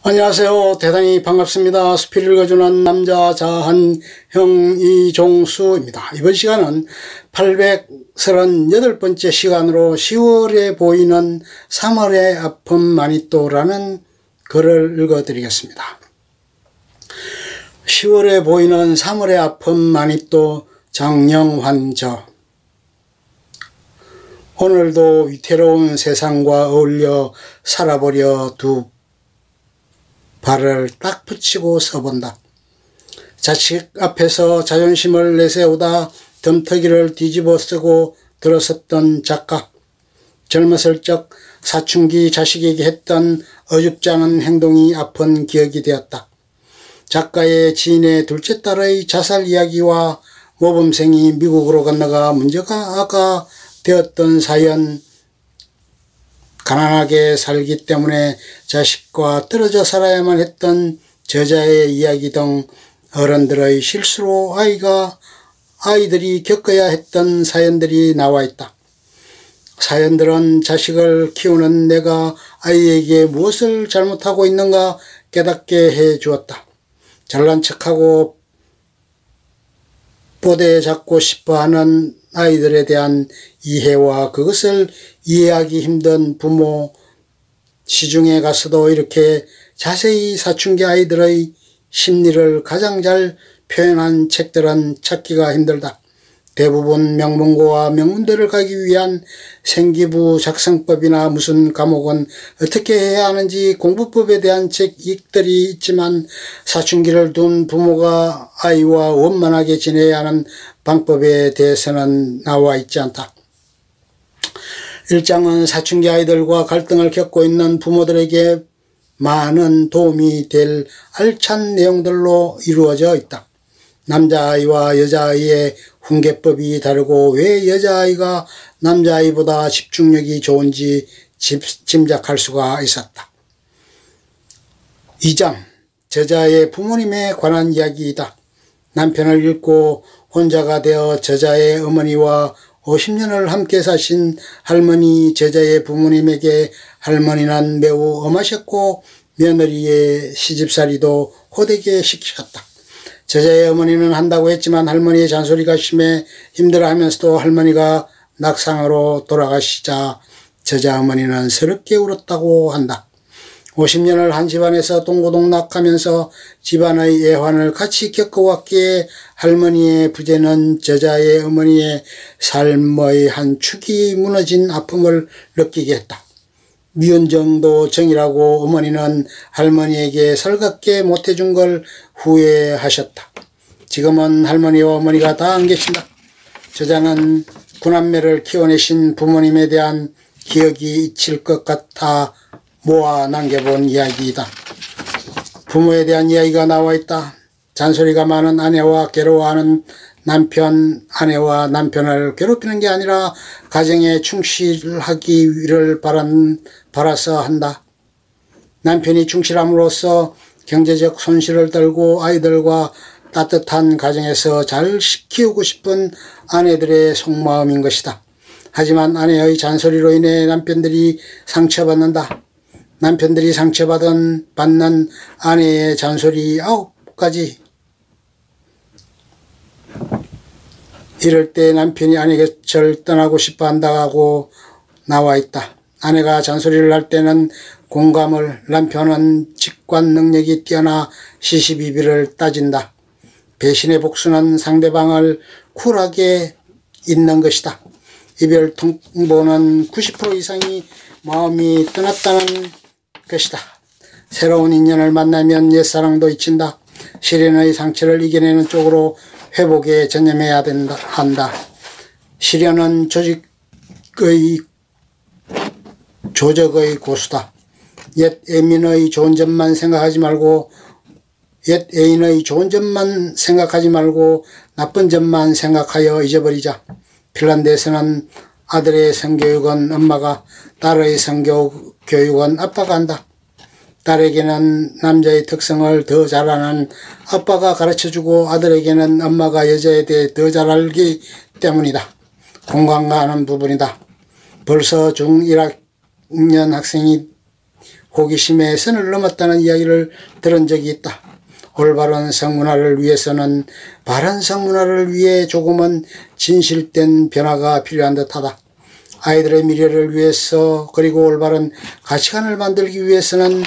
안녕하세요. 대단히 반갑습니다. 수필 읽어주는 남자 자한형 이종수입니다. 이번 시간은 838번째 시간으로 10월에 보이는 3월의 아픔 마니또라는 글을 읽어드리겠습니다. 10월에 보이는 3월의 아픔 마니또 장영환저. 오늘도 위태로운 세상과 어울려 살아보려 두 발을 딱 붙이고 서본다. 자식 앞에서 자존심을 내세우다 덤터기를 뒤집어 쓰고 들어섰던 작가. 젊었을 적 사춘기 자식에게 했던 어줍지 않은 행동이 아픈 기억이 되었다. 작가의 지인의 둘째 딸의 자살 이야기와 모범생이 미국으로 건너가 문제가 되었던 사연, 가난하게 살기 때문에 자식과 떨어져 살아야만 했던 저자의 이야기 등 어른들의 실수로 아이들이 겪어야 했던 사연들이 나와 있다. 사연들은 자식을 키우는 내가 아이에게 무엇을 잘못하고 있는가 깨닫게 해 주었다. 잘난 척하고 뽀대 잡고 싶어하는 아이들에 대한 이해와 그것을 이해하기 힘든 부모, 시중에 가서도 이렇게 자세히 사춘기 아이들의 심리를 가장 잘 표현한 책들은 찾기가 힘들다. 대부분 명문고와 명문대를 가기 위한 생기부 작성법이나 무슨 과목은 어떻게 해야 하는지 공부법에 대한 책들이 있지만 사춘기를 둔 부모가 아이와 원만하게 지내야 하는 방법에 대해서는 나와 있지 않다. 1장은 사춘기 아이들과 갈등을 겪고 있는 부모들에게 많은 도움이 될 알찬 내용들로 이루어져 있다. 남자아이와 여자아이의 훈계법이 다르고 왜 여자아이가 남자아이보다 집중력이 좋은지 짐작할 수가 있었다. 2장, 저자의 부모님에 관한 이야기이다. 남편을 잃고 혼자가 되어 저자의 어머니와 50년을 함께 사신 할머니 저자의 부모님에게 할머니는 매우 엄하셨고 며느리의 시집살이도 호되게 시키셨다. 저자의 어머니는 한다고 했지만 할머니의 잔소리가 심해 힘들어하면서도 할머니가 낙상으로 돌아가시자 저자 어머니는 서럽게 울었다고 한다. 50년을 한 집안에서 동고동락하면서 집안의 애환을 같이 겪어왔기에 할머니의 부재는 저자의 어머니의 삶의 한 축이 무너진 아픔을 느끼게 했다. 미운 정도 정이라고 어머니는 할머니에게 살갑게 못해준 걸 후회하셨다. 지금은 할머니와 어머니가 다 안 계신다. 저자는 구남매를 키워내신 부모님에 대한 기억이 잊힐 것 같아 모아 남겨본 이야기이다. 부모에 대한 이야기가 나와 있다. 잔소리가 많은 아내와 괴로워하는 남편, 아내와 남편을 괴롭히는 게 아니라 가정에 충실하기를 바라서 한다. 남편이 충실함으로써 경제적 손실을 떨고 아이들과 따뜻한 가정에서 잘 키우고 싶은 아내들의 속마음인 것이다. 하지만 아내의 잔소리로 인해 남편들이 상처받는다. 남편들이 상처받는 아내의 잔소리 9가지. 이럴 때 남편이 아내 곁을 떠나고 싶어 한다고 나와 있다. 아내가 잔소리를 할 때는 공감을, 남편은 직관 능력이 뛰어나 시시비비를 따진다. 배신의 복수는 상대방을 쿨하게 잊는 것이다. 이별 통보는 90% 이상이 마음이 떠났다는 것이다. 새로운 인연을 만나면 옛사랑도 잊힌다. 시련의 상처를 이겨내는 쪽으로 회복에 전념해야 한다. 시련은 조적의 고수다. 옛 애인의 좋은 점만 생각하지 말고 나쁜 점만 생각하여 잊어버리자. 핀란드에서는 아들의 성교육은 엄마가, 딸의 성교육은 아빠가 한다. 딸에게는 남자의 특성을 더 잘 아는 아빠가 가르쳐주고 아들에게는 엄마가 여자에 대해 더 잘 알기 때문이다. 공감 가는 부분이다. 벌써 중1학년 학생이 호기심의 선을 넘었다는 이야기를 들은 적이 있다. 올바른 성문화를 위해서는 바른 성문화를 위해 조금은 진실된 변화가 필요한 듯하다. 아이들의 미래를 위해서 그리고 올바른 가치관을 만들기 위해서는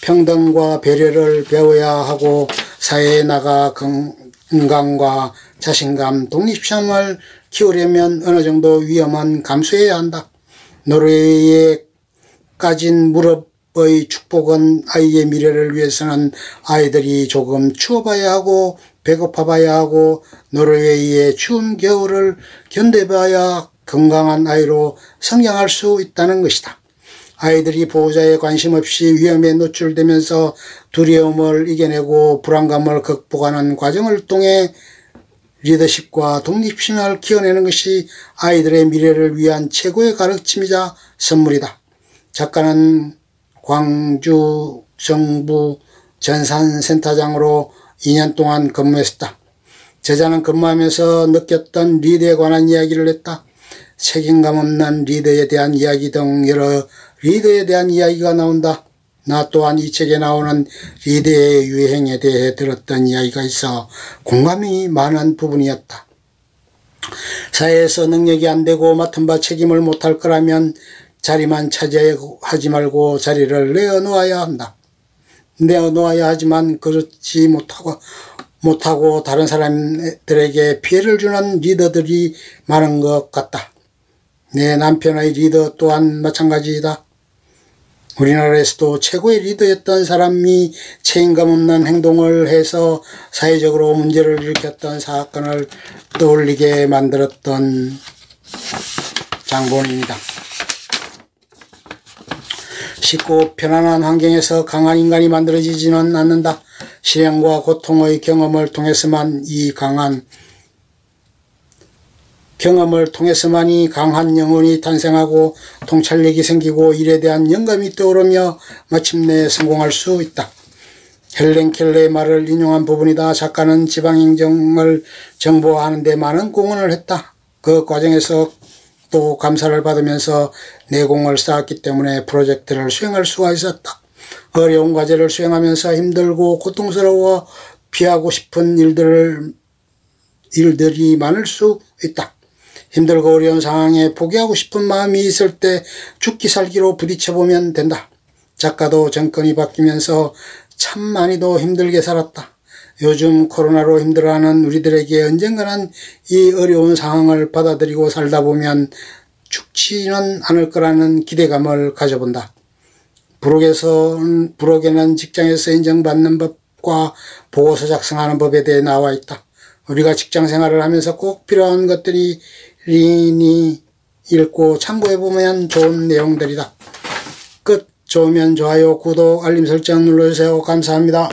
평등과 배려를 배워야 하고 사회에 나가 건강과 자신감, 독립심을 키우려면 어느 정도 위험은 감수해야 한다. 노르웨이에 까진 무릎의 축복은 아이의 미래를 위해서는 아이들이 조금 추워봐야 하고 배고파봐야 하고 노르웨이의 추운 겨울을 견뎌봐야 건강한 아이로 성장할 수 있다는 것이다. 아이들이 보호자의 관심 없이 위험에 노출되면서 두려움을 이겨내고 불안감을 극복하는 과정을 통해 리더십과 독립심을 키워내는 것이 아이들의 미래를 위한 최고의 가르침이자 선물이다. 작가는 광주 정부 전산센터장으로 2년 동안 근무했다. 저자는 근무하면서 느꼈던 리더에 관한 이야기를 했다. 책임감 없는 리더에 대한 이야기 등 여러 리더에 대한 이야기가 나온다. 나 또한 이 책에 나오는 리더의 유행에 대해 들었던 이야기가 있어 공감이 많은 부분이었다. 사회에서 능력이 안 되고 맡은 바 책임을 못할 거라면 자리만 차지하지 말고 자리를 내어놓아야 한다. 내어놓아야 하지만 그렇지 못하고 다른 사람들에게 피해를 주는 리더들이 많은 것 같다. 내 남편의 리더 또한 마찬가지이다. 우리나라에서도 최고의 리더였던 사람이 책임감 없는 행동을 해서 사회적으로 문제를 일으켰던 사건을 떠올리게 만들었던 장본인이다. 쉽고 편안한 환경에서 강한 인간이 만들어지지는 않는다. 실현과 고통의 경험을 통해서만 통해서만이 강한 영혼이 탄생하고 통찰력이 생기고 일에 대한 영감이 떠오르며 마침내 성공할 수 있다. 헬렌 켈러의 말을 인용한 부분이다. 작가는 지방행정을 정보화하는 데 많은 공헌을 했다. 그 과정에서 또 감사를 받으면서 내공을 쌓았기 때문에 프로젝트를 수행할 수가 있었다. 어려운 과제를 수행하면서 힘들고 고통스러워 피하고 싶은 일들이 많을 수 있다. 힘들고 어려운 상황에 포기하고 싶은 마음이 있을 때 죽기 살기로 부딪혀보면 된다. 작가도 정권이 바뀌면서 참 많이도 힘들게 살았다. 요즘 코로나로 힘들어하는 우리들에게 언젠가는 이 어려운 상황을 받아들이고 살다 보면 죽지는 않을 거라는 기대감을 가져본다. 부록에는 직장에서 인정받는 법과 보고서 작성하는 법에 대해 나와 있다. 우리가 직장 생활을 하면서 꼭 필요한 것들이 읽고 참고해보면 좋은 내용들이다. 끝. 좋으면 좋아요, 구독, 알림 설정 눌러주세요. 감사합니다.